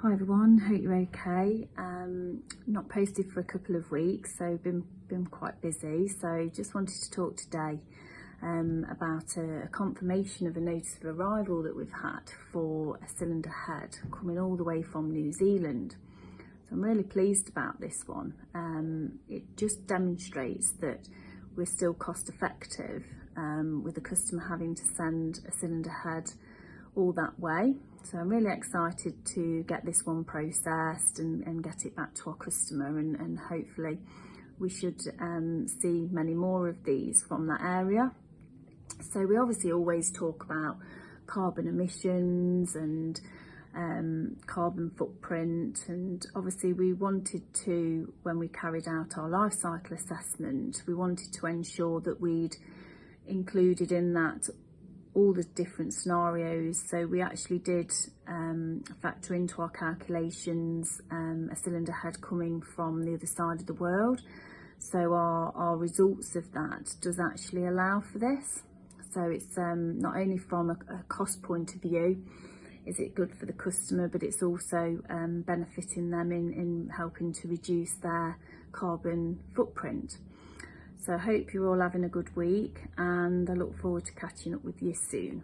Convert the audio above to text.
Hi everyone, hope you're okay. Not posted for a couple of weeks, so been quite busy. So just wanted to talk today about a confirmation of a notice of arrival that we've had for a cylinder head coming all the way from New Zealand. So I'm really pleased about this one. It just demonstrates that we're still cost effective with the customer having to send a cylinder head all that way. So I'm really excited to get this one processed and get it back to our customer, and hopefully we should see many more of these from that area. So we obviously always talk about carbon emissions and carbon footprint, and obviously we wanted to, when we carried out our life cycle assessment, we wanted to ensure that we'd included in that all the different scenarios. So we actually did factor into our calculations a cylinder head coming from the other side of the world. So our results of that does actually allow for this. So it's not only from a cost point of view is it good for the customer, but it's also benefiting them in helping to reduce their carbon footprint. So I hope you're all having a good week, and I look forward to catching up with you soon.